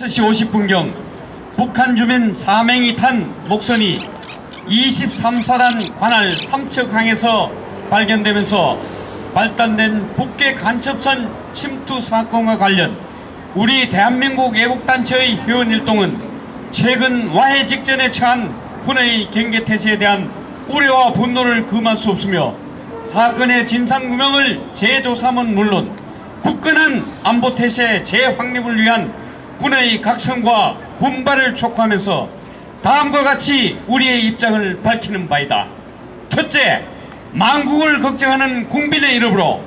5시 50분경 북한 주민 4명이 탄 목선이 23사단 관할 삼척항에서 발견되면서 발단된 북괴 간첩선 침투 사건과 관련 우리 대한민국 애국단체의 회원일동은 최근 와해 직전에 처한 군의 경계태세에 대한 우려와 분노를 금할 수 없으며 사건의 진상규명을 재조사함은 물론 굳건한 안보태세 재확립을 위한 군의 각성과 분발을 촉구하면서 다음과 같이 우리의 입장을 밝히는 바이다. 첫째, 망국을 걱정하는 국민의 이름으로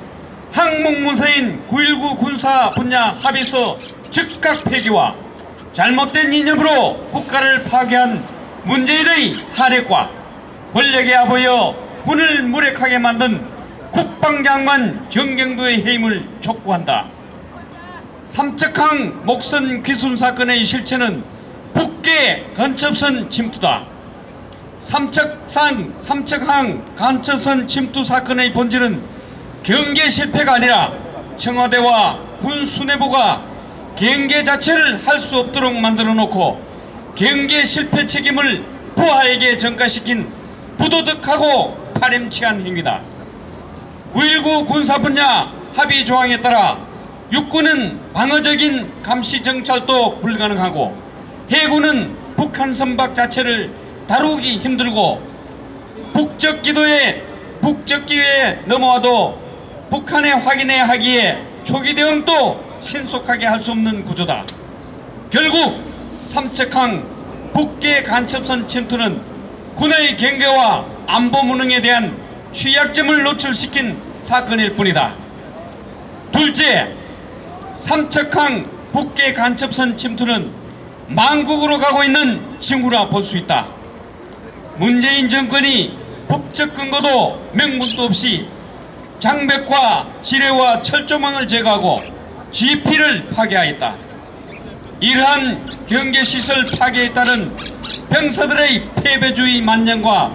항목문서인 9.19 군사 분야 합의서 즉각 폐기와 잘못된 이념으로 국가를 파괴한 문재인의 탄핵과 권력에 앞으여 군을 무력하게 만든 국방장관 정경도의 해임을 촉구한다. 삼척항 목선 귀순 사건의 실체는 북괴 간첩선 침투다. 삼척항 간첩선 침투 사건의 본질은 경계 실패가 아니라 청와대와 군 수뇌부가 경계 자체를 할 수 없도록 만들어 놓고 경계 실패 책임을 부하에게 전가시킨 부도덕하고 파렴치한 행위다. 9.19 군사 분야 합의 조항에 따라 육군은 방어적인 감시 정찰도 불가능하고 해군은 북한 선박 자체를 다루기 힘들고 북적기에 넘어와도 북한에 확인해야 하기에 초기 대응도 신속하게 할 수 없는 구조다. 결국 삼척항 북괴 간첩선 침투는 군의 경계와 안보 무능에 대한 취약점을 노출시킨 사건일 뿐이다. 둘째, 삼척항 북괴 간첩선 침투는 망국으로 가고 있는 징후라 볼 수 있다. 문재인 정권이 법적 근거도 명분도 없이 장벽과 지뢰와 철조망을 제거하고 GP를 파괴하였다. 이러한 경계시설 파괴에 따른 병사들의 패배주의 만연과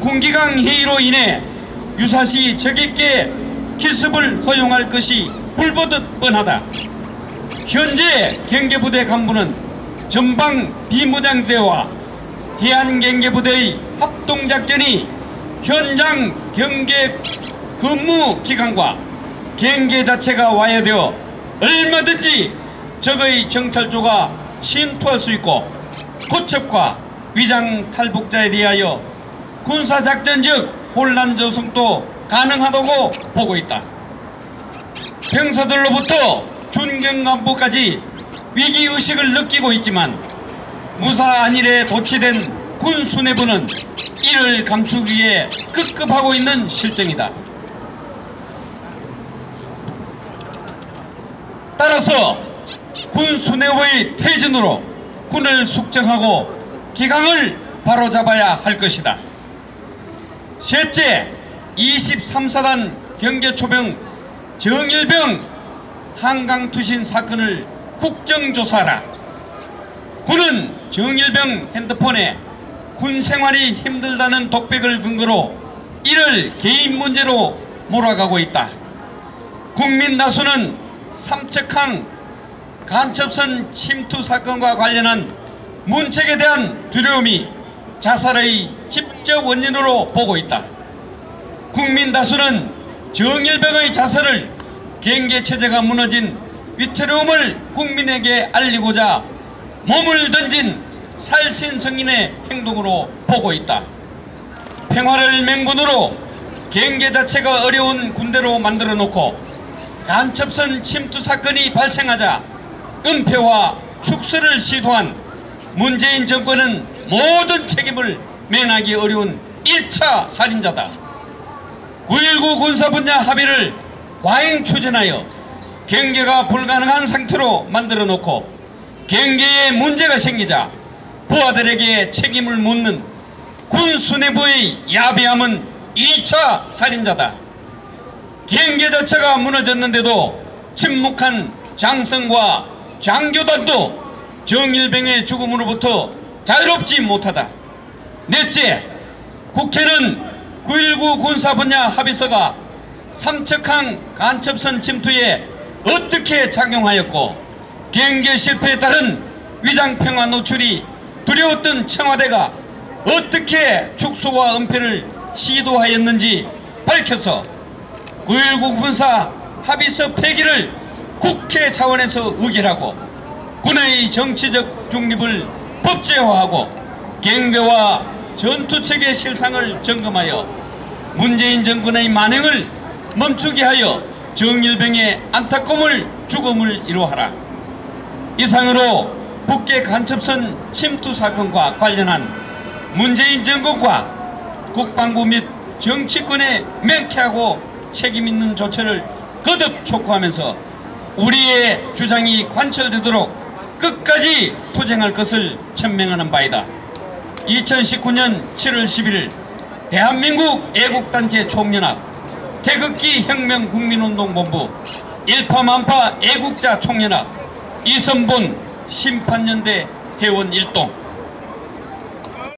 군기강 회의로 인해 유사시 적에게 기습을 허용할 것이 불보듯 뻔하다. 현재 경계부대 간부는 전방 비무장대와 해안경계부대의 합동작전이 현장 경계 근무 기간과 경계 자체가 와해되어 얼마든지 적의 정찰조가 침투할 수 있고 고첩과 위장 탈북자에 대하여 군사작전적 혼란 조성도 가능하다고 보고 있다. 병사들로부터 준경간부까지 위기의식을 느끼고 있지만 무사 안일에 도취된 군 수뇌부는 이를 감추기 위해 급급하고 있는 실정이다. 따라서 군 수뇌부의 퇴진으로 군을 숙정하고 기강을 바로잡아야 할 것이다. 셋째, 23사단 경계초병 정일병 한강투신 사건을 국정조사하라. 군은 정일병 핸드폰에 군 생활이 힘들다는 독백을 근거로 이를 개인 문제로 몰아가고 있다. 국민 다수는 삼척항 간첩선 침투 사건과 관련한 문책에 대한 두려움이 자살의 직접 원인으로 보고 있다. 국민 다수는 정일병의 자살을 경계체제가 무너진 위태로움을 국민에게 알리고자 몸을 던진 살신성인의 행동으로 보고 있다. 평화를 맹군으로 경계 자체가 어려운 군대로 만들어 놓고 간첩선 침투 사건이 발생하자 은폐와 축소를 시도한 문재인 정권은 모든 책임을 면하기 어려운 1차 살인자다. 9.19 군사 분야 합의를 과잉 추진하여 경계가 불가능한 상태로 만들어 놓고 경계에 문제가 생기자 부하들에게 책임을 묻는 군 수뇌부의 야비함은 2차 살인자다. 경계 자체가 무너졌는데도 침묵한 장성과 장교단도 정일병의 죽음으로부터 자유롭지 못하다. 넷째, 국회는 9.19 군사 분야 합의서가 삼척항 간첩선 침투에 어떻게 작용하였고 경계 실패에 따른 위장평화 노출이 두려웠던 청와대가 어떻게 축소와 은폐를 시도하였는지 밝혀서 9.19 군사 합의서 폐기를 국회 차원에서 의결하고 군의 정치적 중립을 법제화하고 경계와 전투체계 실상을 점검하여 문재인 정권의 만행을 멈추게 하여 정일병의 안타까움을 죽음을 이루하라. 이상으로 북계 간첩선 침투 사건과 관련한 문재인 정권과 국방부 및 정치권의 명쾌하고 책임있는 조처를 거듭 촉구하면서 우리의 주장이 관철되도록 끝까지 투쟁할 것을 천명하는 바이다. 2019년 7월 11일 대한민국 애국단체 총연합 태극기 혁명국민운동본부 일파만파 애국자 총연합 이선본 심판연대 회원 일동